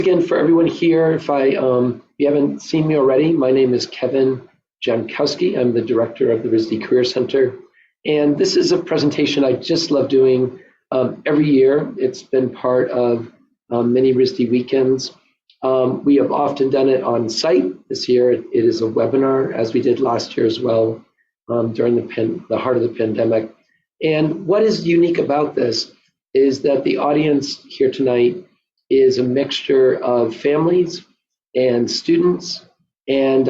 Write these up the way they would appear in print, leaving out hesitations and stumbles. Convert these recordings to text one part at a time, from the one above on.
Again, for everyone here, if you haven't seen me already, my name is Kevin Jankowski. I'm the director of the RISD Career Center. And this is a presentation I just love doing every year. It's been part of many RISD weekends. We have often done it on site. This year it is a webinar, as we did last year as well, during the heart of the pandemic. And what is unique about this is that the audience here tonight is a mixture of families and students and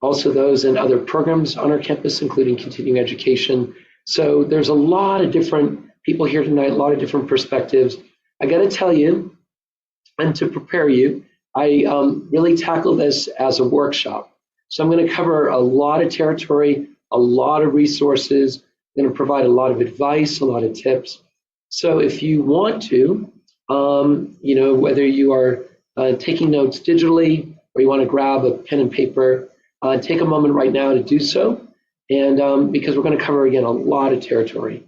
also those in other programs on our campus, including continuing education. So there's a lot of different people here tonight, a lot of different perspectives. I got to tell you, and to prepare you, I really tackle this as a workshop. So I'm going to cover a lot of territory, a lot of resources. I'm going to provide a lot of advice, a lot of tips. So if you want to, whether you are taking notes digitally or you want to grab a pen and paper, take a moment right now to do so. And because we're going to cover, again, a lot of territory.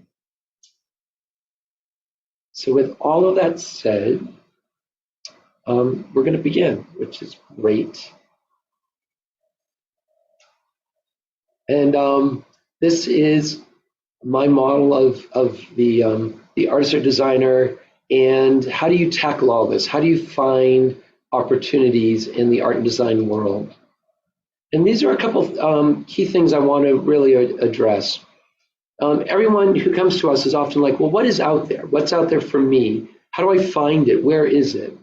So with all of that said, we're going to begin, which is great. And this is my model of the artist or designer. And how do you tackle all this? How do you find opportunities in the art and design world? And these are a couple of key things I want to really address. Everyone who comes to us is often like, well, what is out there? What's out there for me? How do I find it? Where is it?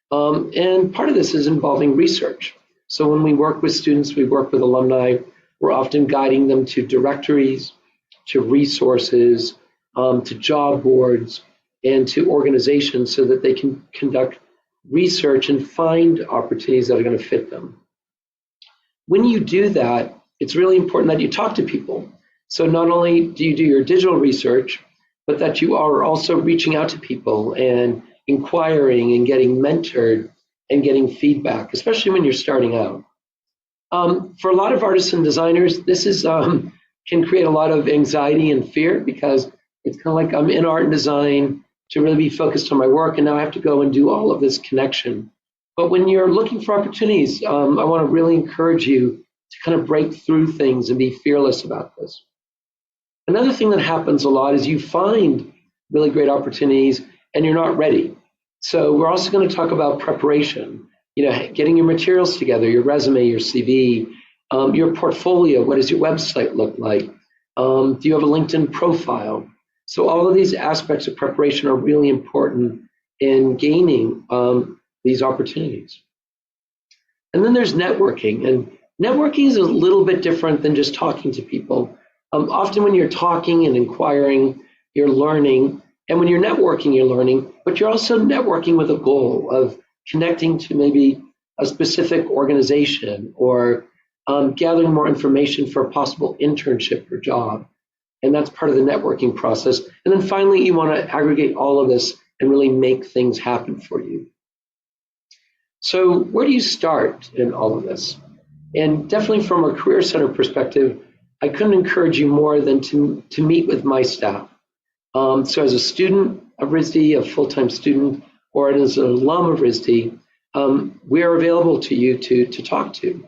And part of this is involving research. So when we work with students, we work with alumni, we're often guiding them to directories, to resources, to job boards, and to organizations so that they can conduct research and find opportunities that are going to fit them. When you do that, it's really important that you talk to people. So not only do you do your digital research, but that you are also reaching out to people and inquiring and getting mentored and getting feedback, especially when you're starting out. For a lot of artists and designers, this is can create a lot of anxiety and fear because it's kind of like I'm in art and design to really be focused on my work, and now I have to go and do all of this connection. But when you're looking for opportunities, I want to really encourage you to kind of break through things and be fearless about this. Another thing that happens a lot is you find really great opportunities and you're not ready. So we're also going to talk about preparation, getting your materials together, your resume, your CV, your portfolio. What does your website look like? Do you have a LinkedIn profile? So all of these aspects of preparation are really important in gaining these opportunities. And then there's networking. And networking is a little bit different than just talking to people. Often when you're talking and inquiring, you're learning. And when you're networking, you're learning. But you're also networking with a goal of connecting to maybe a specific organization or gathering more information for a possible internship or job. And that's part of the networking process. And then finally, you want to aggregate all of this and really make things happen for you. So where do you start in all of this? And definitely from a Career Center perspective, I couldn't encourage you more than to meet with my staff. So as a student of RISD, a full-time student, or as an alum of RISD, we are available to you to talk to.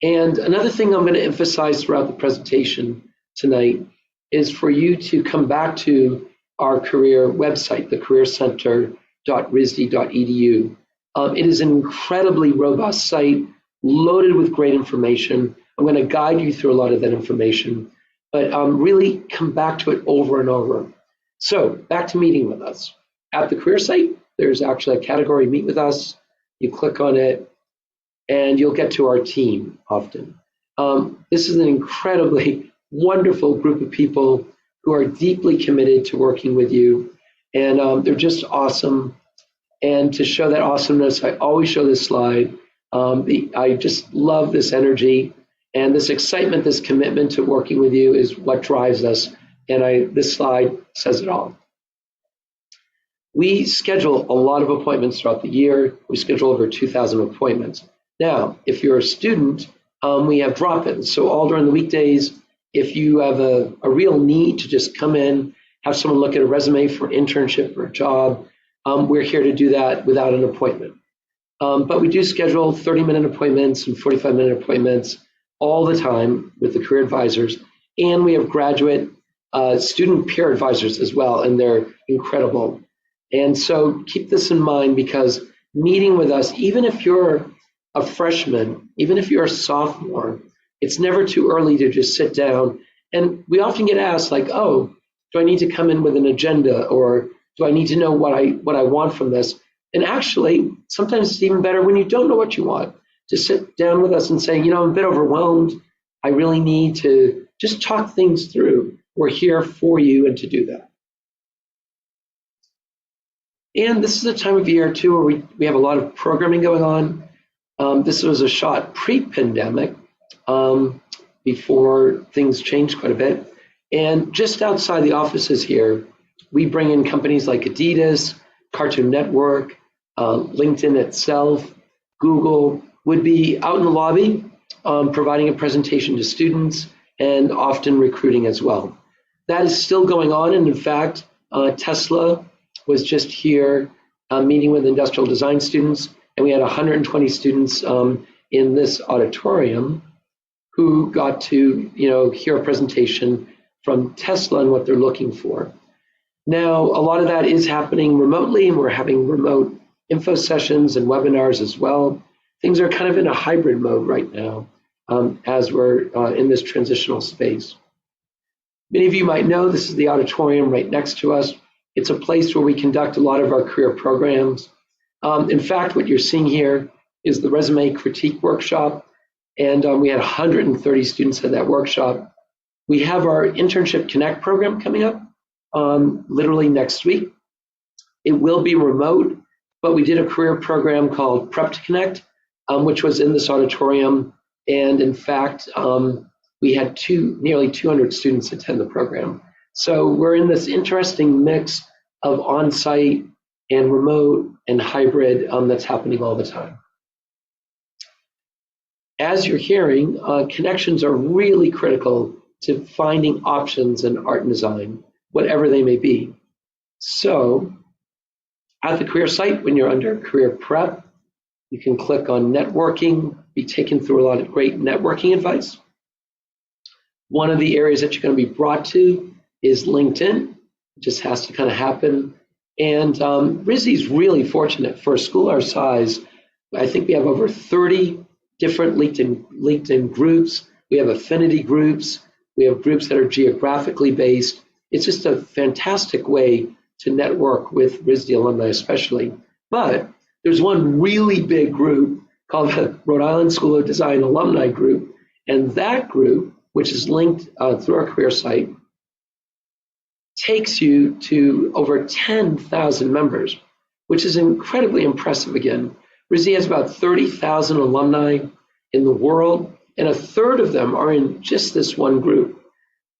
And another thing I'm going to emphasize throughout the presentation tonight is for you to come back to our career website, the careercenter.risd.edu. It is an incredibly robust site, loaded with great information. I'm going to guide you through a lot of that information, but really come back to it over and over. So back to meeting with us. At the career site, there's actually a category, Meet With Us. You click on it, and you'll get to our team often. This is an incredibly wonderful group of people who are deeply committed to working with you, and they're just awesome. And to show that awesomeness, I always show this slide. I just love this energy and this excitement, this commitment to working with you is what drives us. And this slide says it all. We schedule a lot of appointments throughout the year. We schedule over 2,000 appointments. Now, if you're a student, we have drop-ins. So all during the weekdays, if you have a real need to just come in, have someone look at a resume for an internship or a job, we're here to do that without an appointment. But we do schedule 30-minute appointments and 45-minute appointments all the time with the career advisors. And we have graduate student peer advisors as well, and they're incredible. And so keep this in mind, because meeting with us, even if you're a freshman, even if you're a sophomore, it's never too early to just sit down. And we often get asked, like, oh, do I need to come in with an agenda, or do I need to know what I want from this? And actually, sometimes it's even better when you don't know what you want, to sit down with us and say, I'm a bit overwhelmed. I really need to just talk things through. We're here for you and to do that. And this is a time of year, too, where we have a lot of programming going on. This was a shot pre-pandemic, before things changed quite a bit. And just outside the offices here, we bring in companies like Adidas, Cartoon Network, LinkedIn itself, Google would be out in the lobby providing a presentation to students, and often recruiting as well. That is still going on, and in fact, Tesla was just here meeting with industrial design students, and we had 120 students in this auditorium who got to hear a presentation from Tesla and what they're looking for. Now, a lot of that is happening remotely, and we're having remote info sessions and webinars as well. Things are kind of in a hybrid mode right now as we're in this transitional space. Many of you might know this is the auditorium right next to us. It's a place where we conduct a lot of our career programs. In fact, what you're seeing here is the resume critique workshop, and we had 130 students at that workshop. We have our Internship Connect program coming up literally next week. It will be remote, but we did a career program called Prep to Connect, which was in this auditorium. And in fact, we had nearly 200 students attend the program. So we're in this interesting mix of on-site and remote and hybrid that's happening all the time. As you're hearing, connections are really critical to finding options in art and design, whatever they may be. So at the career site, when you're under career prep, you can click on networking, be taken through a lot of great networking advice. One of the areas that you're going to be brought to is LinkedIn. It just has to kind of happen. And RISD is really fortunate for a school our size. I think we have over 30 different LinkedIn groups. We have affinity groups. We have groups that are geographically based. It's just a fantastic way to network with RISD alumni especially. But there's one really big group called the Rhode Island School of Design Alumni Group. And that group, which is linked through our career site, takes you to over 10,000 members, which is incredibly impressive again. RISD has about 30,000 alumni in the world, and a third of them are in just this one group.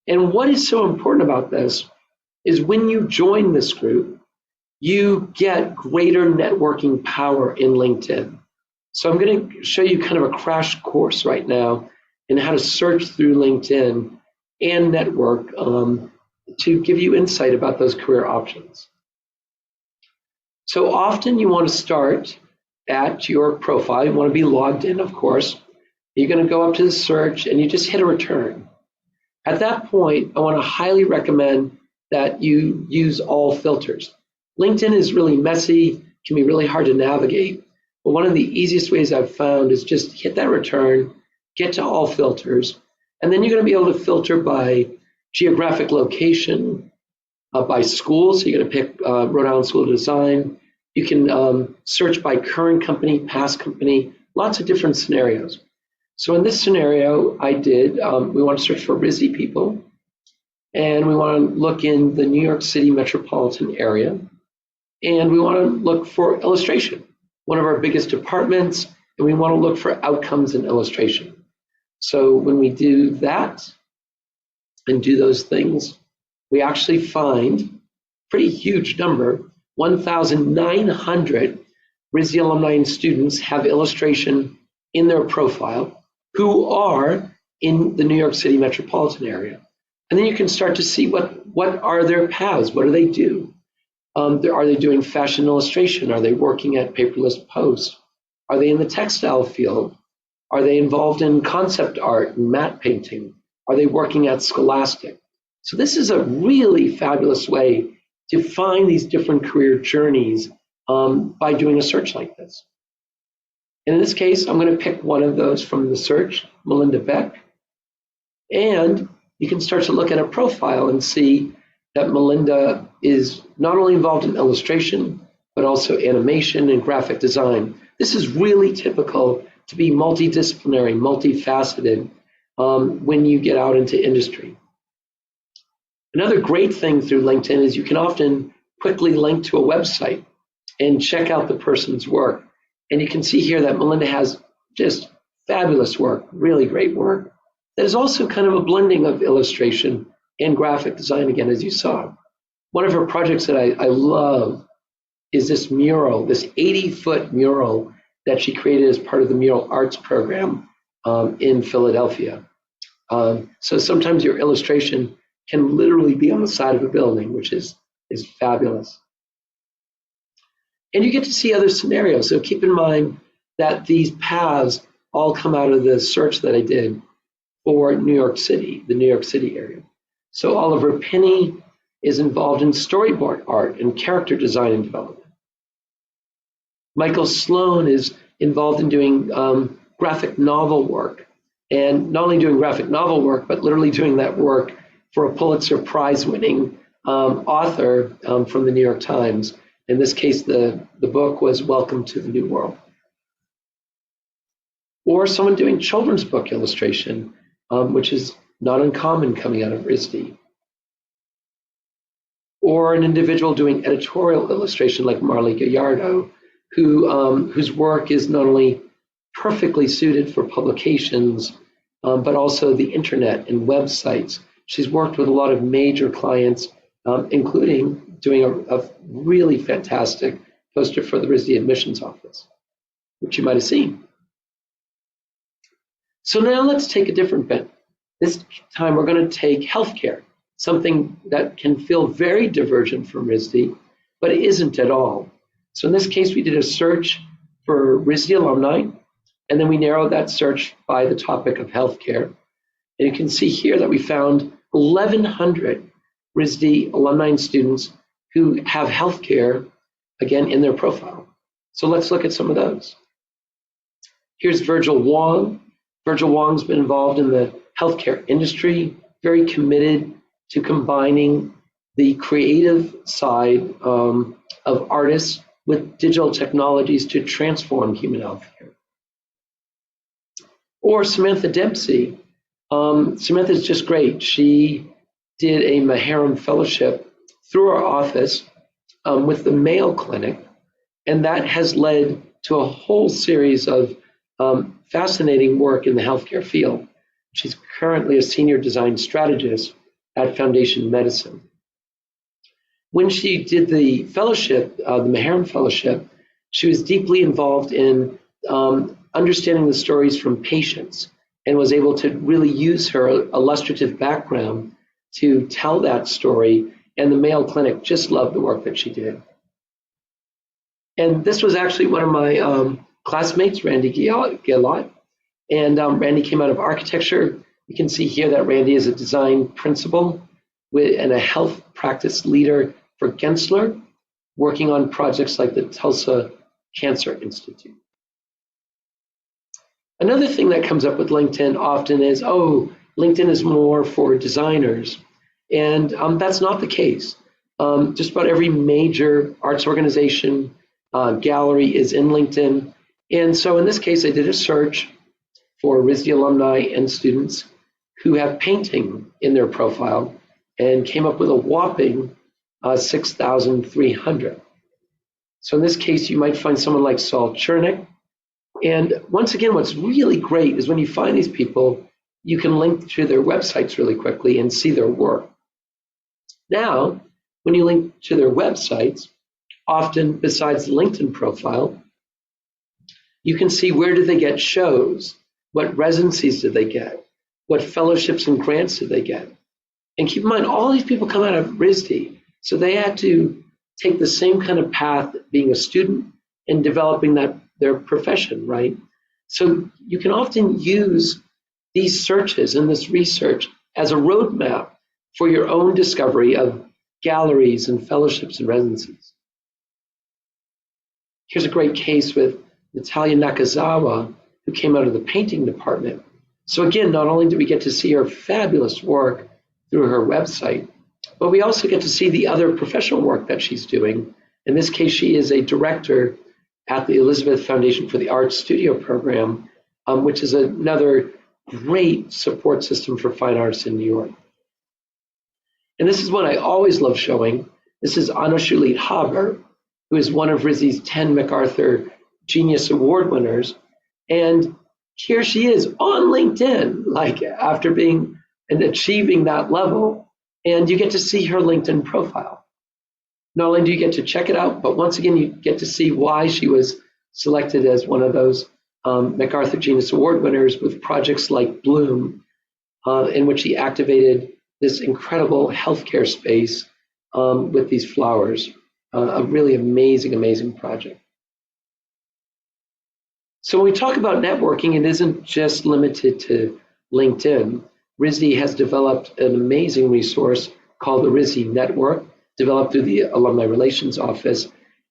And what is so important about this is when you join this group, you get greater networking power in LinkedIn. So I'm going to show you kind of a crash course right now in how to search through LinkedIn and network to give you insight about those career options. So often you want to start at your profile. You want to be logged in, of course. You're going to go up to the search and you just hit a return. At that point, I want to highly recommend that you use all filters. LinkedIn is really messy, can be really hard to navigate, but one of the easiest ways I've found is just hit that return, get to all filters, and then you're going to be able to filter by geographic location, by school. So you're going to pick Rhode Island School of Design. You can search by current company, past company, lots of different scenarios. So in this scenario, I did, we want to search for RISD people, and we want to look in the New York City metropolitan area, and we want to look for illustration, one of our biggest departments, and we want to look for outcomes in illustration. So when we do that and do those things, we actually find a pretty huge number, 1,900 RISD alumni and students have illustration in their profile who are in the New York City metropolitan area. And then you can start to see what are their paths, what do they do? Are they doing fashion illustration? Are they working at Paperless Post? Are they in the textile field? Are they involved in concept art and matte painting? Are they working at Scholastic? So this is a really fabulous way to find these different career journeys by doing a search like this. And in this case, I'm going to pick one of those from the search, Melinda Beck. And you can start to look at a profile and see that Melinda is not only involved in illustration, but also animation and graphic design. This is really typical to be multidisciplinary, multifaceted when you get out into industry. Another great thing through LinkedIn is you can often quickly link to a website and check out the person's work. And you can see here that Melinda has just fabulous work, really great work. That is also kind of a blending of illustration and graphic design, again, as you saw. One of her projects that I love is this mural, this 80-foot mural that she created as part of the mural arts program in Philadelphia. So sometimes your illustration can literally be on the side of a building, which is fabulous. And you get to see other scenarios. So keep in mind that these paths all come out of the search that I did for New York City, the New York City area. So Oliver Pinney is involved in storyboard art and character design and development. Michael Sloan is involved in doing graphic novel work, and not only doing graphic novel work, but literally doing that work for a Pulitzer Prize-winning author from the New York Times. In this case, the book was Welcome to the New World. Or someone doing children's book illustration, which is not uncommon coming out of RISD. Or an individual doing editorial illustration like Marley Gallardo, whose work is not only perfectly suited for publications, but also the internet and websites. She's worked with a lot of major clients, including doing a really fantastic poster for the RISD admissions office, which you might have seen. So now let's take a different bent. This time we're going to take healthcare, something that can feel very divergent from RISD, but it isn't at all. So in this case, we did a search for RISD alumni, and then we narrowed that search by the topic of healthcare. And you can see here that we found 1,100 RISD alumni and students who have healthcare, again, in their profile. So let's look at some of those. Here's Virgil Wong. Virgil Wong's been involved in the healthcare industry, very committed to combining the creative side of artists with digital technologies to transform human healthcare. Or Samantha Dempsey. Samantha's just great. She did a Maharam Fellowship through our office with the Mayo Clinic, and that has led to a whole series of fascinating work in the healthcare field. She's currently a senior design strategist at Foundation Medicine. When she did the fellowship, the Maharam Fellowship, she was deeply involved in understanding the stories from patients and was able to really use her illustrative background to tell that story. And the Mayo Clinic just loved the work that she did. And this was actually one of my classmates, Randy Gillot. And Randy came out of architecture. You can see here that Randy is a design principal and a health practice leader for Gensler, working on projects like the Tulsa Cancer Institute. Another thing that comes up with LinkedIn often is, oh, LinkedIn is more for designers. And that's not the case. Just about every major arts organization, gallery is in LinkedIn. And so in this case, I did a search for RISD alumni and students who have painting in their profile and came up with a whopping 6,300. So in this case, you might find someone like Saul Chernick. And once again, what's really great is when you find these people, you can link to their websites really quickly and see their work. Now, when you link to their websites, often besides the LinkedIn profile, you can see where did they get shows, what residencies did they get, what fellowships and grants did they get. And keep in mind, all these people come out of RISD, so they had to take the same kind of path being a student and developing that their profession, right? So you can often use these searches and this research as a roadmap for your own discovery of galleries and fellowships and residencies. Here's a great case with Natalia Nakazawa, who came out of the painting department. So again, not only do we get to see her fabulous work through her website, but we also get to see the other professional work that she's doing. In this case, she is a director at the Elizabeth Foundation for the Arts Studio Program, which is another great support system for fine artists in New York. And this is one I always love showing. This is Anna Schulit Haber, who is one of RISD's 10 MacArthur Genius Award winners. And here she is on LinkedIn, like after being and achieving that level, and you get to see her LinkedIn profile. Not only do you get to check it out, but once again, you get to see why she was selected as one of those MacArthur Genius Award winners with projects like Bloom, in which he activated this incredible healthcare space with these flowers. A really amazing, amazing project. So when we talk about networking, it isn't just limited to LinkedIn. RISD has developed an amazing resource called the RISD Network, developed through the Alumni Relations Office,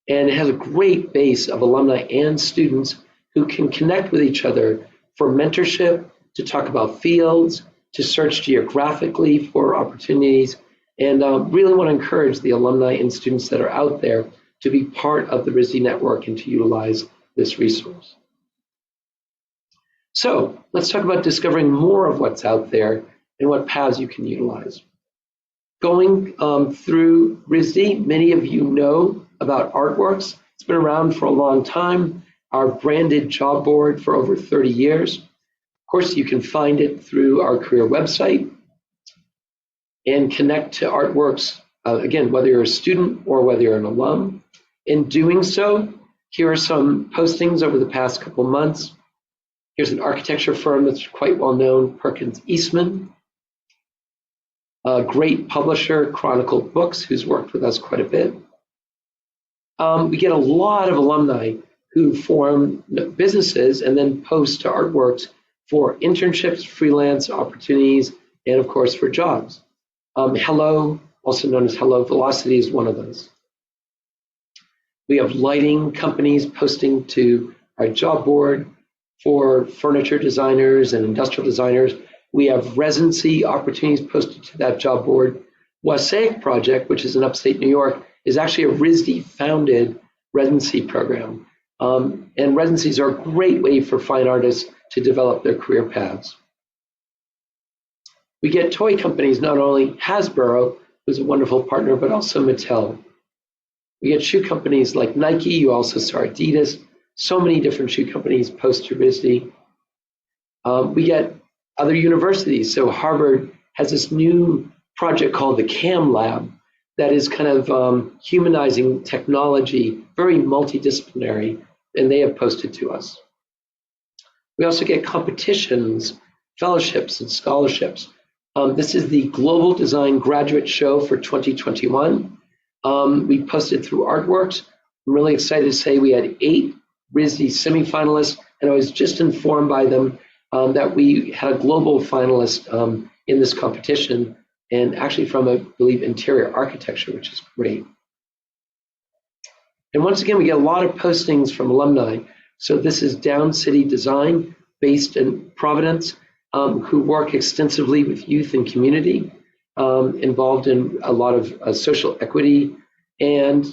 and it has a great base of alumni and students who can connect with each other for mentorship, to talk about fields, to search geographically for opportunities, and really want to encourage the alumni and students that are out there to be part of the RISD network and to utilize this resource. So let's talk about discovering more of what's out there and what paths you can utilize. Going through RISD, many of you know about Artworks. It's been around for a long time, our branded job board for over 30 years. Of course, you can find it through our career website and connect to Artworks, again, whether you're a student or whether you're an alum. In doing so, here are some postings over the past couple months. Here's an architecture firm that's quite well known, Perkins Eastman. A great publisher, Chronicle Books, who's worked with us quite a bit. We get a lot of alumni who form businesses and then post to Artworks for internships, freelance opportunities, and of course for jobs. Hello, also known as Hello Velocity, is one of those. We have lighting companies posting to our job board for furniture designers and industrial designers. We have residency opportunities posted to that job board. Wasaic Project, which is in upstate New York, is actually a RISD-founded residency program. And residencies are a great way for fine artists to develop their career paths. We get toy companies, not only Hasbro, who's a wonderful partner, but also Mattel. We get shoe companies like Nike. You also saw Adidas. So many different shoe companies post to RISD. We get other universities. So Harvard has this new project called the CAM Lab that is kind of humanizing technology, very multidisciplinary, and they have posted to us. We also get competitions, fellowships, and scholarships. This is the Global Design Graduate Show for 2021. We posted through Artworks. I'm really excited to say we had 8 RISD semifinalists, and I was just informed by them that we had a global finalist in this competition, and actually from, I believe, interior architecture, which is great. And once again, we get a lot of postings from alumni. So this is Down City Design, based in Providence, who work extensively with youth and community, involved in a lot of social equity. And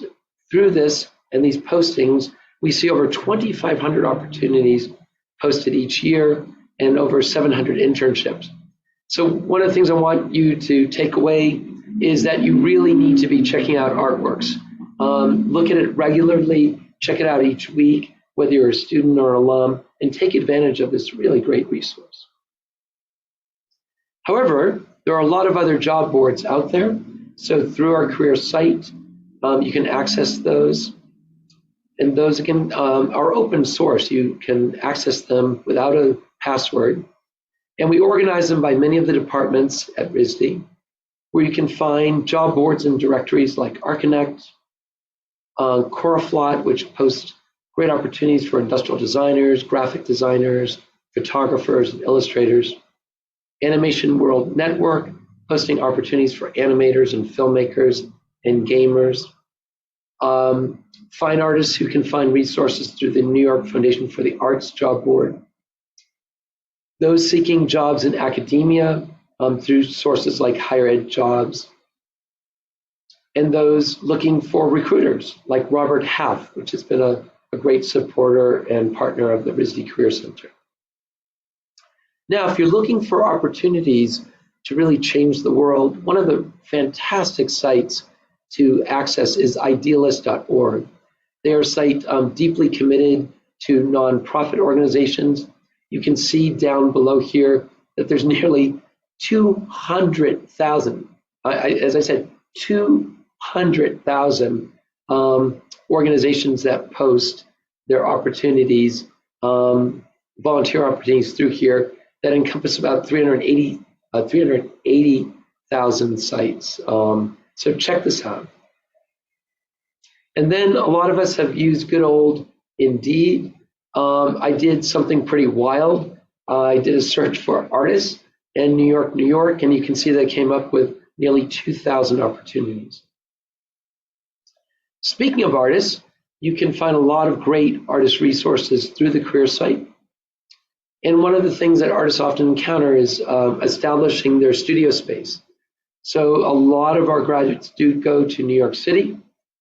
through this and these postings, we see over 2,500 opportunities posted each year and over 700 internships. So one of the things I want you to take away is that you really need to be checking out Artworks. Look at it regularly, check it out each week, whether you're a student or alum, and take advantage of this really great resource. However, there are a lot of other job boards out there. So through our career site, you can access those. And those, again, are open source. You can access them without a password. And we organize them by many of the departments at RISD, where you can find job boards and directories like Archinect, Coraflot, which posts Great opportunities for industrial designers, graphic designers, photographers, and illustrators. Animation World Network, hosting opportunities for animators and filmmakers and gamers. Fine artists who can find resources through the New York Foundation for the Arts Job Board. Those seeking jobs in academia through sources like Higher Ed Jobs. And those looking for recruiters like Robert Half, which has been a great supporter and partner of the RISD Career Center. Now, if you're looking for opportunities to really change the world, one of the fantastic sites to access is idealist.org. They are a site deeply committed to nonprofit organizations. You can see down below here that there's nearly 200,000, as I said, 200,000 organizations that post their opportunities, volunteer opportunities through here that encompass about 380,000 sites. So check this out. And then a lot of us have used good old Indeed. I did something pretty wild. I did a search for artists in New York, and you can see that I came up with nearly 2,000 opportunities. Speaking of artists, you can find a lot of great artist resources through the career site. And one of the things that artists often encounter is establishing their studio space. So a lot of our graduates do go to New York City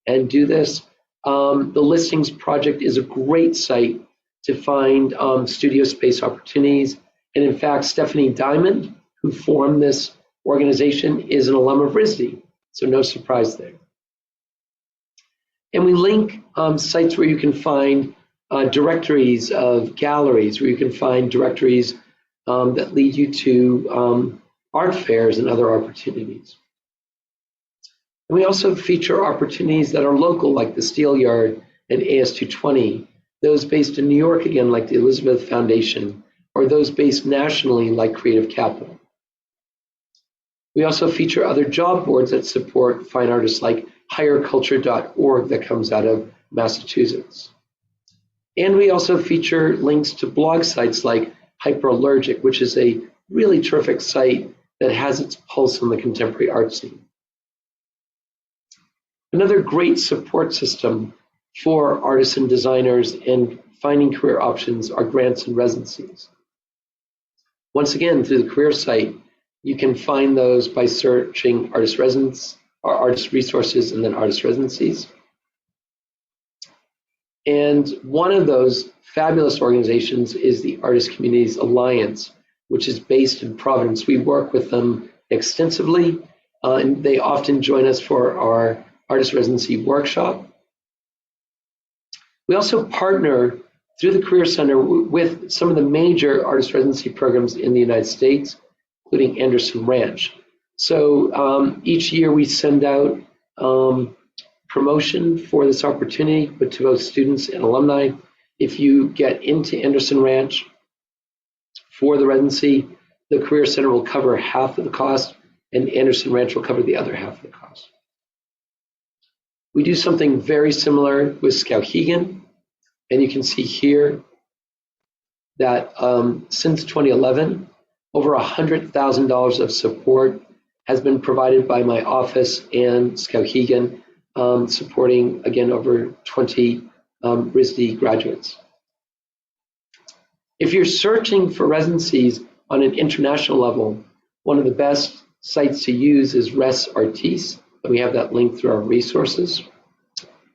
and do this. The Listings Project is a great site to find studio space opportunities. And in fact, Stephanie Diamond, who formed this organization, is an alum of RISD, so no surprise there. And we link sites where you can find directories of galleries, where you can find directories that lead you to art fairs and other opportunities. And we also feature opportunities that are local, like the Steelyard and AS220, those based in New York, again, like the Elizabeth Foundation, or those based nationally, like Creative Capital. We also feature other job boards that support fine artists, like higherculture.org, that comes out of Massachusetts. And we also feature links to blog sites like Hyperallergic, which is a really terrific site that has its pulse on the contemporary art scene. Another great support system for artists and designers and finding career options are grants and residencies. Once again, through the career site, you can find those by searching artist residence or artist resources and then artist residencies. And one of those fabulous organizations is the Artist Communities Alliance, which is based in Providence. We work with them extensively, and they often join us for our artist residency workshop. We also partner through the Career Center with some of the major artist residency programs in the United States, including Anderson Ranch. So each year we send out promotion for this opportunity, but to both students and alumni. If you get into Anderson Ranch for the residency, the Career Center will cover half of the cost, and Anderson Ranch will cover the other half of the cost. We do something very similar with Skowhegan, and you can see here that since 2011, over $100,000 of support has been provided by my office and Skowhegan, supporting, again, over 20 RISD graduates. If you're searching for residencies on an international level, one of the best sites to use is Res Artis. We have that link through our resources.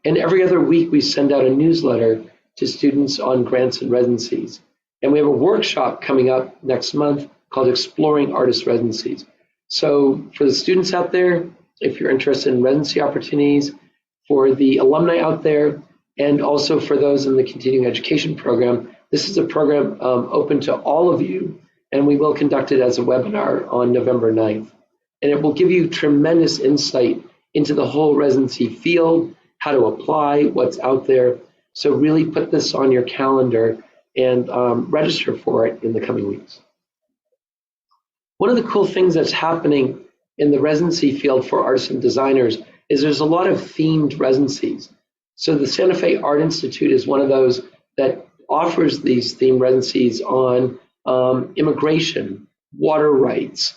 And every other week, we send out a newsletter to students on grants and residencies. And we have a workshop coming up next month called Exploring Artist Residencies. So for the students out there, if you're interested in residency opportunities, for the alumni out there, and also for those in the continuing education program, this is a program open to all of you, and we will conduct it as a webinar on November 9th. And it will give you tremendous insight into the whole residency field, how to apply, what's out there. So really put this on your calendar and register for it in the coming weeks. One of the cool things that's happening in the residency field for artists and designers is there's a lot of themed residencies. So the Santa Fe Art Institute is one of those that offers these themed residencies on immigration, water rights,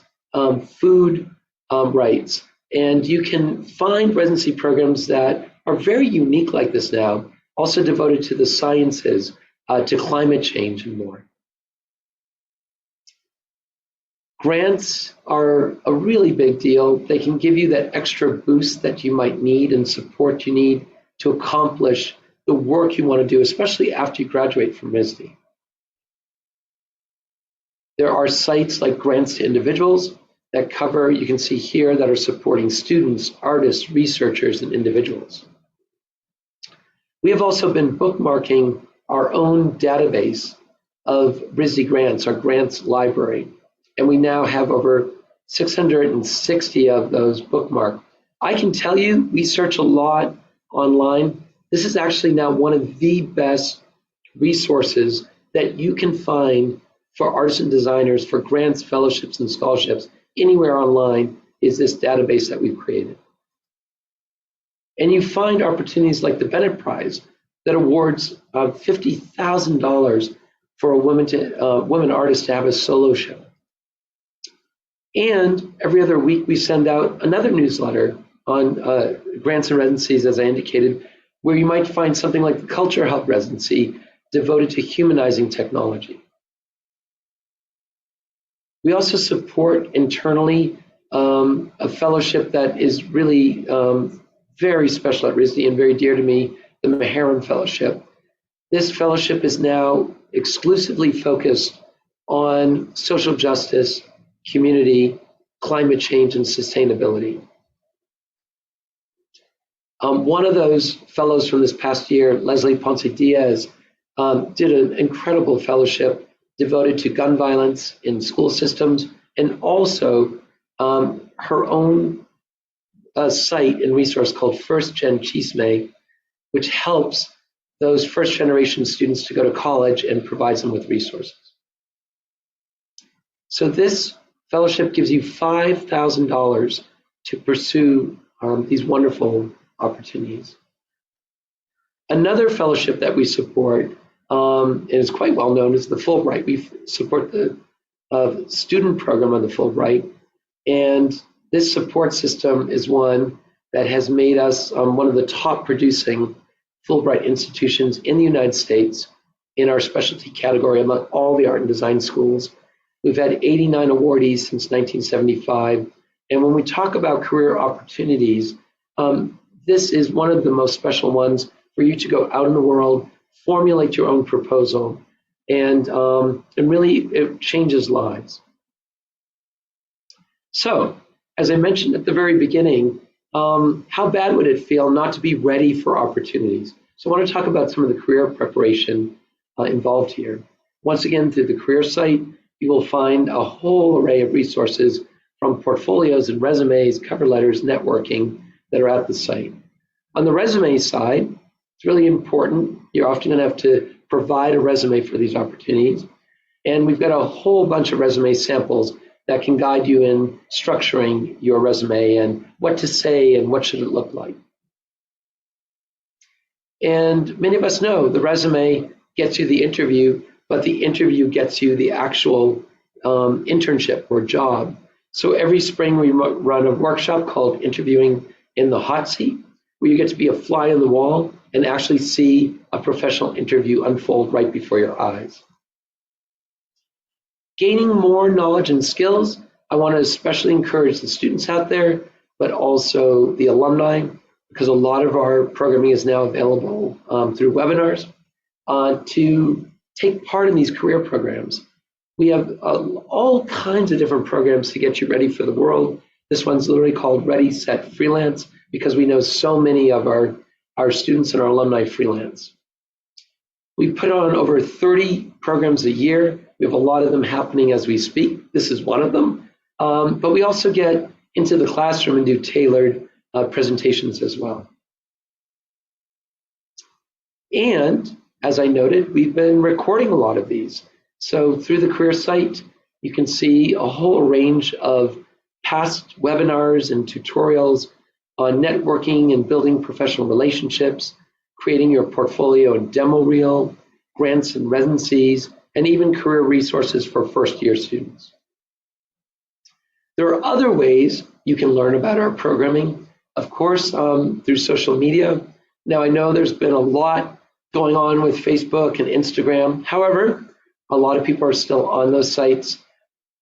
food rights. And you can find residency programs that are very unique like this now, also devoted to the sciences, to climate change and more. Grants are a really big deal. They can give you that extra boost that you might need and support you need to accomplish the work you want to do, especially after you graduate from RISD. There are sites like Grants to Individuals that cover, you can see here, that are supporting students, artists, researchers, and individuals. We have also been bookmarking our own database of RISD grants, our grants library, and we now have over 660 of those bookmarked. I can tell you, we search a lot online. This is actually now one of the best resources that you can find for artists and designers for grants, fellowships, and scholarships anywhere online is this database that we've created. And you find opportunities like the Bennett Prize that awards $50,000 for a women artist to have a solo show. And every other week we send out another newsletter on grants and residencies, as I indicated, where you might find something like the Culture Hub residency devoted to humanizing technology. We also support internally a fellowship that is really very special at RISD and very dear to me, the Maharan Fellowship. This fellowship is now exclusively focused on social justice, community, climate change, and sustainability. One of those fellows from this past year, Leslie Ponce Diaz, did an incredible fellowship devoted to gun violence in school systems, and also her own site and resource called First Gen Chisme, which helps those first generation students to go to college and provides them with resources. So this fellowship gives you $5,000 to pursue these wonderful opportunities. Another fellowship that we support, and is quite well known, is the Fulbright. We support the student program on the Fulbright, and this support system is one that has made us one of the top producing Fulbright institutions in the United States in our specialty category among all the art and design schools. We've had 89 awardees since 1975, and when we talk about career opportunities, this is one of the most special ones for you to go out in the world, formulate your own proposal, and really it changes lives. So, as I mentioned at the very beginning, how bad would it feel not to be ready for opportunities? So I want to talk about some of the career preparation involved here. Once again, through the career site, you will find a whole array of resources from portfolios and resumes, cover letters, networking that are at the site. On the resume side, it's really important. You're often going to have to provide a resume for these opportunities. And we've got a whole bunch of resume samples that can guide you in structuring your resume and what to say and what should it look like. And many of us know the resume gets you the interview, but the interview gets you the actual internship or job. So every spring we run a workshop called Interviewing in the Hot Seat, where you get to be a fly on the wall and actually see a professional interview unfold right before your eyes. Gaining more knowledge and skills, I want to especially encourage the students out there, but also the alumni, because a lot of our programming is now available through webinars, to take part in these career programs. We have all kinds of different programs to get you ready for the world. This one's literally called Ready, Set, Freelance, because we know so many of our students and our alumni freelance. We put on over 30 programs a year. We have a lot of them happening as we speak. This is one of them. But we also get into the classroom and do tailored presentations as well. And as I noted, we've been recording a lot of these. So through the career site, you can see a whole range of past webinars and tutorials on networking and building professional relationships, creating your portfolio and demo reel, grants and residencies, and even career resources for first-year students. There are other ways you can learn about our programming, of course, through social media. Now, I know there's been a lot going on with Facebook and Instagram. However, a lot of people are still on those sites.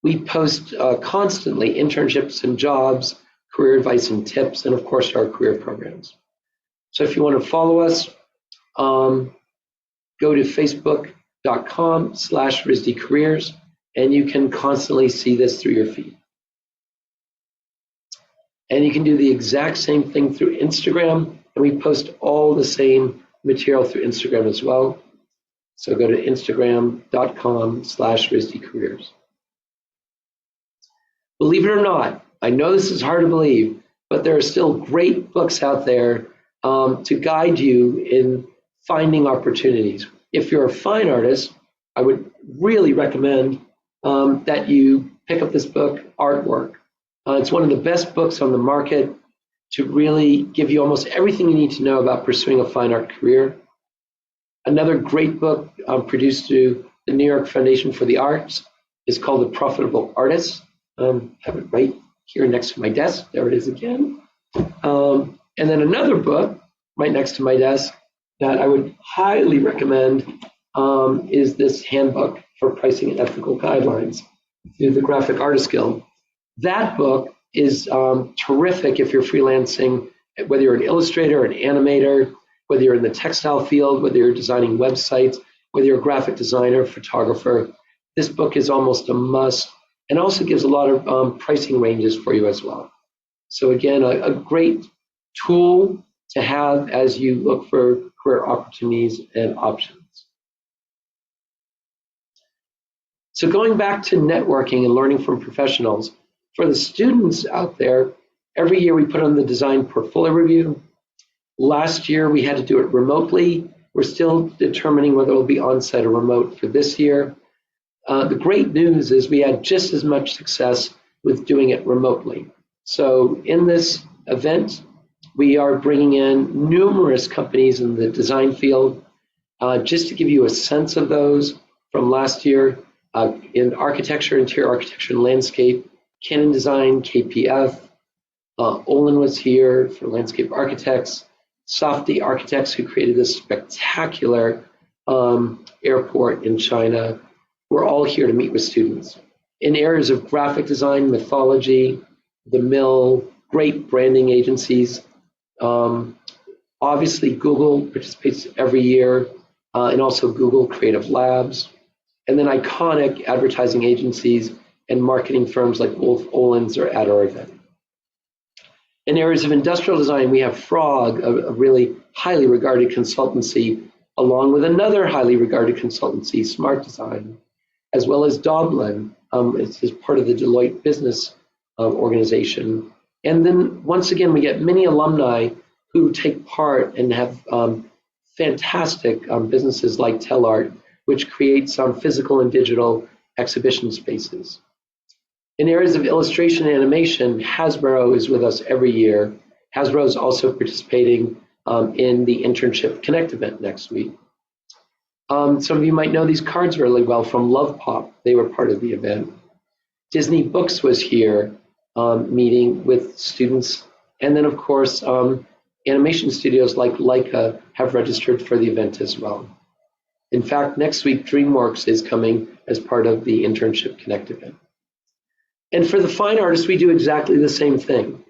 We post constantly internships and jobs, career advice and tips, and of course, our career programs. So if you want to follow us, go to facebook.com/RISD-careers, and you can constantly see this through your feed. And you can do the exact same thing through Instagram, and we post all the same material through Instagram as well. So go to instagram.com/RISD-careers. Believe it or not, I know this is hard to believe, but there are still great books out there to guide you in finding opportunities. If you're a fine artist, I would really recommend that you pick up this book, Artwork. It's one of the best books on the market to really give you almost everything you need to know about pursuing a fine art career. Another great book produced through the New York Foundation for the Arts is called The Profitable Artist. I have it right here next to my desk. There it is again. And then another book right next to my desk that I would highly recommend is this Handbook for Pricing and Ethical Guidelines through the Graphic Artist Guild. That book is terrific if you're freelancing, whether you're an illustrator, an animator, whether you're in the textile field, whether you're designing websites, whether you're a graphic designer, photographer. This book is almost a must, and also gives a lot of pricing ranges for you as well. So again, a great tool to have as you look for career opportunities and options. So going back to networking and learning from professionals, for the students out there, every year we put on the design portfolio review. Last year we had to do it remotely. We're still determining whether it will be on-site or remote for this year. The great news is we had just as much success with doing it remotely. So in this event, we are bringing in numerous companies in the design field. Just to give you a sense of those from last year, in architecture, interior architecture and landscape, Canon Design, KPF, Olin was here for landscape architects, Softy Architects, who created this spectacular airport in China. We're all here to meet with students. In areas of graphic design, mythology, the Mill, great branding agencies. Obviously, Google participates every year, and also Google Creative Labs. And then iconic advertising agencies and marketing firms like Wolf Olins are at our event. In areas of industrial design, we have Frog, a really highly regarded consultancy, along with another highly regarded consultancy, Smart Design, as well as Doblin. It's part of the Deloitte business organization. And then once again, we get many alumni who take part and have fantastic businesses like TellArt, which creates physical and digital exhibition spaces. In areas of illustration and animation, Hasbro is with us every year. Hasbro is also participating in the Internship Connect event next week. Some of you might know these cards really well from Love Pop. They were part of the event. Disney Books was here meeting with students. And then, of course, animation studios like Leica have registered for the event as well. In fact, next week, DreamWorks is coming as part of the Internship Connect event. And for the fine artists, we do exactly the same thing.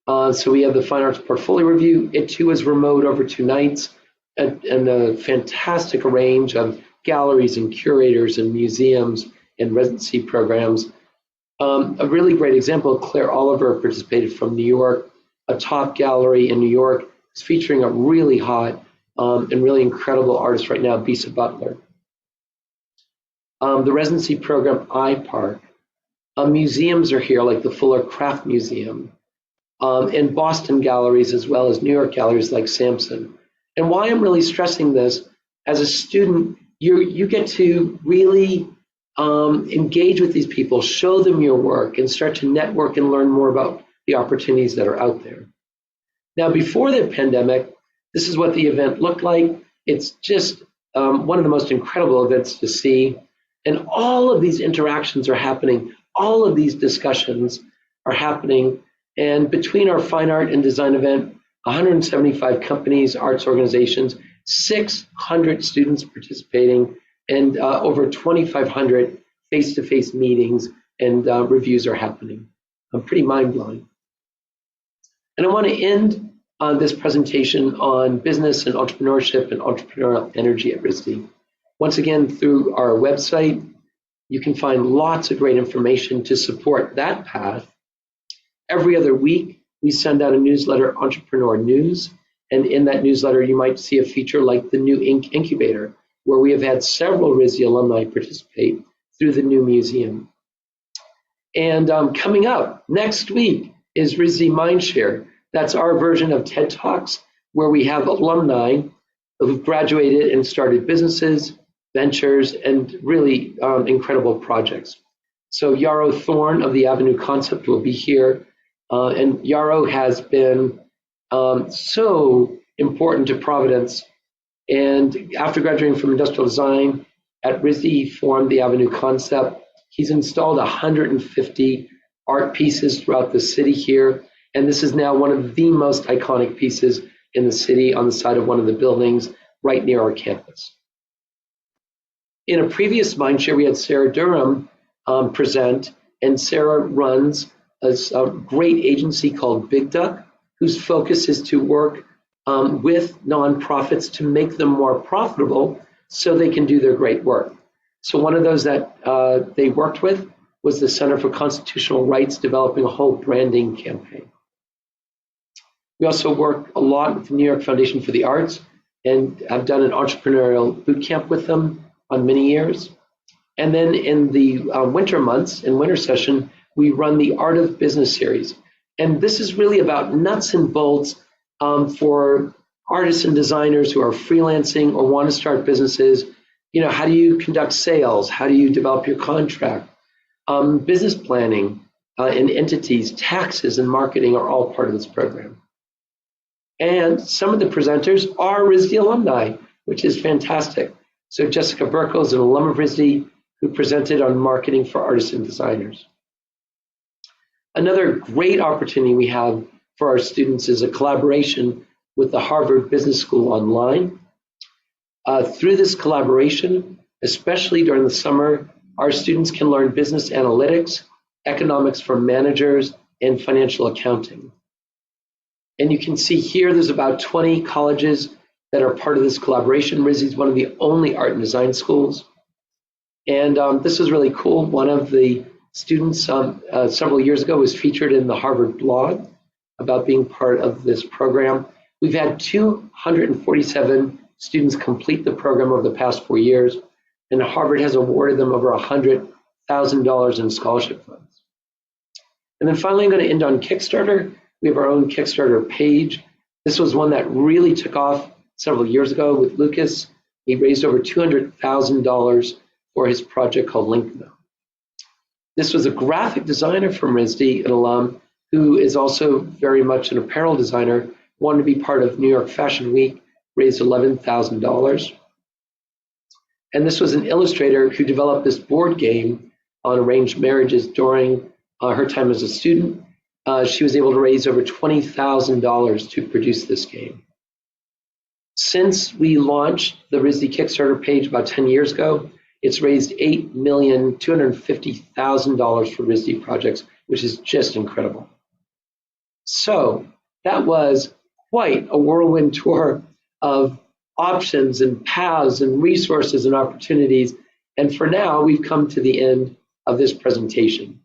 So we have the Fine Arts Portfolio Review. It too is remote over 2 nights, and a fantastic range of galleries and curators and museums and residency programs. A really great example, Claire Oliver participated from New York. A top gallery in New York is featuring a really hot and really incredible artist right now, Bisa Butler. The residency program, iPark. Museums are here, like the Fuller Craft Museum, and Boston galleries, as well as New York galleries like Sampson. And why I'm really stressing this, as a student, you get to really engage with these people, show them your work, and start to network and learn more about the opportunities that are out there. Now, before the pandemic, This is what the event looked like. It's just one of the most incredible events to see. And all of these interactions are happening. All of these discussions are happening. And between our fine art and design event, 175 companies, arts organizations, 600 students participating, and over 2,500 face-to-face meetings and reviews are happening. Pretty mind-blowing. And I want to end this presentation on business and entrepreneurship and entrepreneurial energy at RISD. Once again, through our website, you can find lots of great information to support that path. Every other week, we send out a newsletter, Entrepreneur News, and in that newsletter, you might see a feature like the new Incubator, where we have had several RISD alumni participate through the new museum. And coming up next week is RISD Mindshare. That's our version of TED Talks, where we have alumni who've graduated and started businesses, ventures, and really incredible projects. So Yarrow Thorne of the Avenue Concept will be here. And Yarrow has been so important to Providence. And after graduating from industrial design at RISD, he formed the Avenue Concept. He's installed 150 art pieces throughout the city here. And this is now one of the most iconic pieces in the city on the side of one of the buildings right near our campus. In a previous Mindshare, we had Sarah Durham present, and Sarah runs a great agency called Big Duck, whose focus is to work with nonprofits to make them more profitable so they can do their great work. So one of those that they worked with was the Center for Constitutional Rights, developing a whole branding campaign. We also work a lot with the New York Foundation for the Arts, and I've done an entrepreneurial boot camp with them on many years. And then in the winter months, in winter session, we run the Art of Business series. And this is really about nuts and bolts for artists and designers who are freelancing or want to start businesses. You know, how do you conduct sales? How do you develop your contract? Business planning and entities, taxes and marketing are all part of this program. And some of the presenters are RISD alumni, which is fantastic. So Jessica Burkle is an alum of RISD who presented on marketing for artists and designers. Another great opportunity we have for our students is a collaboration with the Harvard Business School online. Through this collaboration, especially during the summer, our students can learn business analytics, economics for managers, and financial accounting. And you can see here there's about 20 colleges that are part of this collaboration. RISD is one of the only art and design schools. And this is really cool. One of the students several years ago was featured in the Harvard blog about being part of this program. We've had 247 students complete the program over the past 4 years, and Harvard has awarded them over $100,000 in scholarship funds. And then finally, I'm going to end on Kickstarter. We have our own Kickstarter page. This was one that really took off several years ago with Lucas. He raised over $200,000 for his project called Linkno. This was a graphic designer from RISD, an alum, who is also very much an apparel designer, wanted to be part of New York Fashion Week, raised $11,000. And this was an illustrator who developed this board game on arranged marriages during her time as a student. She was able to raise over $20,000 to produce this game. Since we launched the RISD Kickstarter page about 10 years ago, it's raised $8,250,000 for RISD projects, which is just incredible. So that was quite a whirlwind tour of options and paths and resources and opportunities. And for now, we've come to the end of this presentation.